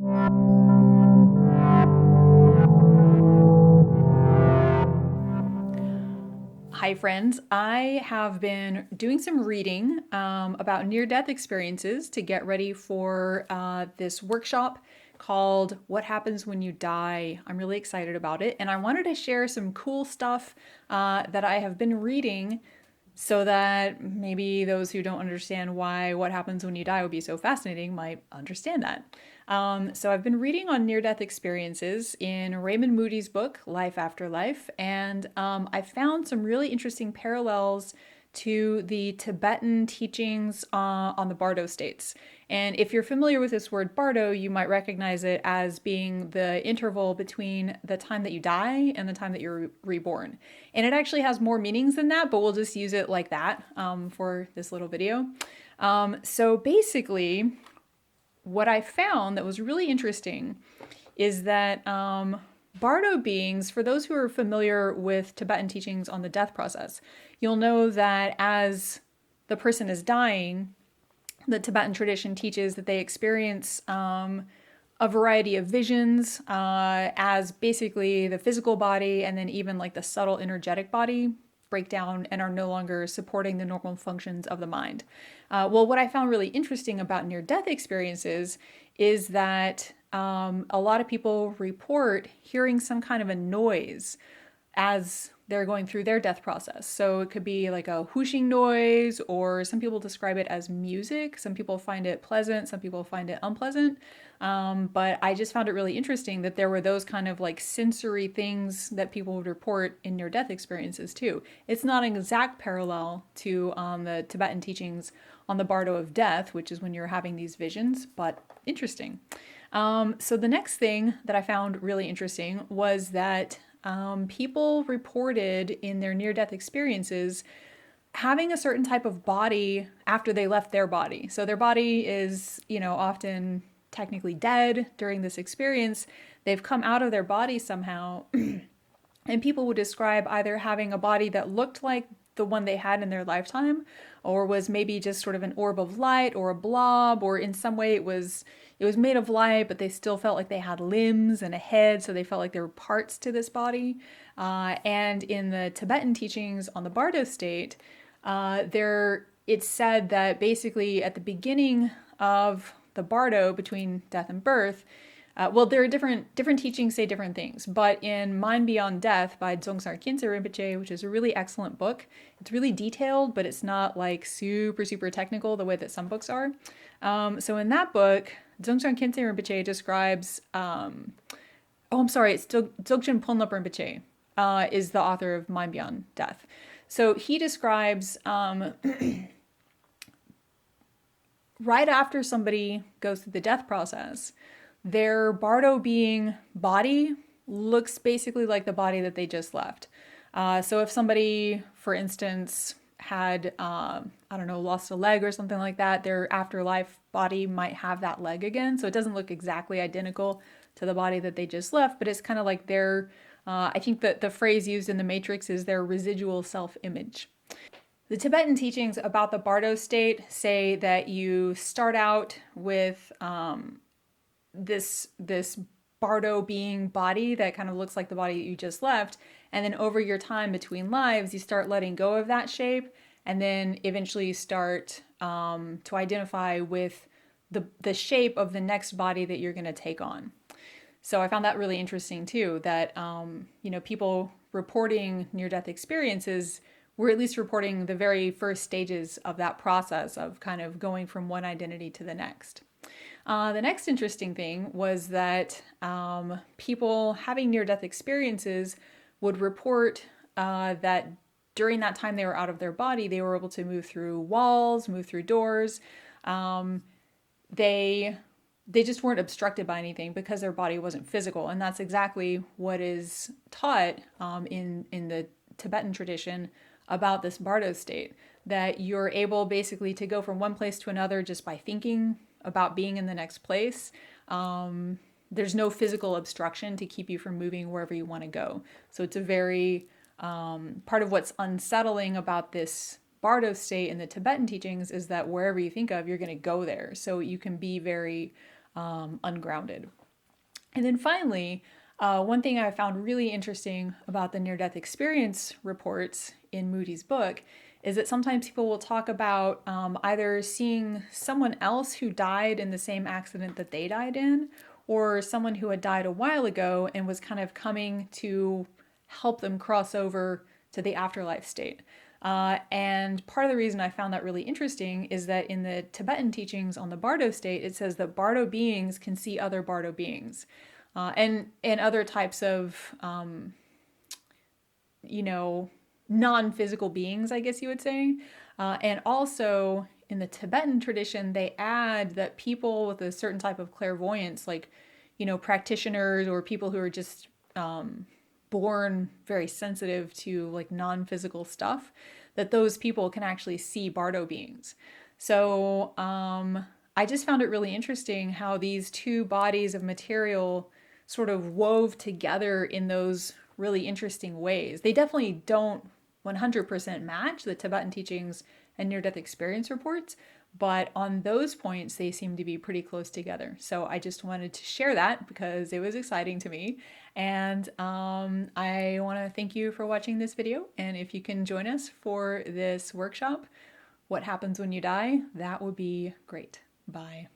Hi friends, I have been doing some reading about near-death experiences to get ready for this workshop called What Happens When You Die. I'm really excited about it, and I wanted to share some cool stuff that I have been reading so that maybe those who don't understand why what happens when you die would be so fascinating might understand that. So I've been reading on near-death experiences in Raymond Moody's book, Life After Life, and I found some really interesting parallels to the Tibetan teachings on the Bardo states. And if you're familiar with this word Bardo, you might recognize it as being the interval between the time that you die and the time that you're reborn. And it actually has more meanings than that, but we'll just use it like that for this little video. So basically, what I found that was really interesting is that Bardo beings, for those who are familiar with Tibetan teachings on the death process, you'll know that as the person is dying, the Tibetan tradition teaches that they experience a variety of visions as basically the physical body and then even like the subtle energetic body break down and are no longer supporting the normal functions of the mind. Well, what I found really interesting about near-death experiences is that a lot of people report hearing some kind of a noise as they're going through their death process. So it could be like a whooshing noise, or some people describe it as music. Some people find it pleasant, some people find it unpleasant. But I just found it really interesting that there were those kind of like sensory things that people would report in near-death experiences too. It's not an exact parallel to the Tibetan teachings on the Bardo of death, which is when you're having these visions, but interesting. So the next thing that I found really interesting was that people reported in their near-death experiences having a certain type of body after they left their body. So their body is, often technically dead during this experience. They've come out of their body somehow, and people would describe either having a body that looked like the one they had in their lifetime, or was maybe just sort of an orb of light or a blob, or in some way it was made of light, but they still felt like they had limbs and a head, so they felt like there were parts to this body. And in the Tibetan teachings on the Bardo state, it's said that basically at the beginning of the Bardo, between death and birth, there are different teachings say different things, but in Mind Beyond Death by Dzogchen Ponlop Rinpoche, which is a really excellent book, it's really detailed, but it's not like super, super technical the way that some books are. So in that book, Dzogchen Ponlop Rinpoche describes, it's Dzogchen Ponlop Rinpoche is the author of Mind Beyond Death. So he describes right after somebody goes through the death process, their Bardo being body looks basically like the body that they just left. So if somebody, for instance, had, lost a leg or something like that, their afterlife body might have that leg again. So it doesn't look exactly identical to the body that they just left, but it's kind of like their, I think that the phrase used in the Matrix is their residual self-image. The Tibetan teachings about the Bardo state say that you start out with this Bardo being body that kind of looks like the body that you just left, and then over your time between lives you start letting go of that shape, and then eventually you start to identify with the shape of the next body that you're going to take on. So I found that really interesting too, that people reporting near-death experiences were at least reporting the very first stages of that process of kind of going from one identity to the next. The next interesting thing was that people having near-death experiences would report that during that time they were out of their body, they were able to move through walls, move through doors. They just weren't obstructed by anything because their body wasn't physical. And that's exactly what is taught in the Tibetan tradition about this Bardo state, that you're able basically to go from one place to another just by thinking about being in the next place. There's no physical obstruction to keep you from moving wherever you want to go. So it's a very, part of what's unsettling about this Bardo state in the Tibetan teachings is that wherever you think of, you're going to go there. So you can be very ungrounded. And then finally, one thing I found really interesting about the near-death experience reports in Moody's book is that sometimes people will talk about either seeing someone else who died in the same accident that they died in, or someone who had died a while ago and was kind of coming to help them cross over to the afterlife state. And part of the reason I found that really interesting is that in the Tibetan teachings on the Bardo state, it says that Bardo beings can see other Bardo beings. And other types of, you know, non-physical beings, I guess you would say. And also in the Tibetan tradition, they add that people with a certain type of clairvoyance, like, you know, practitioners or people who are just born very sensitive to like non-physical stuff, that those people can actually see Bardo beings. So I just found it really interesting how these two bodies of material sort of wove together in those really interesting ways. They definitely don't 100% match the Tibetan teachings and near death experience reports, but on those points, they seem to be pretty close together. So I just wanted to share that because it was exciting to me. And I want to thank you for watching this video. And if you can join us for this workshop, What Happens When You Die, that would be great. Bye.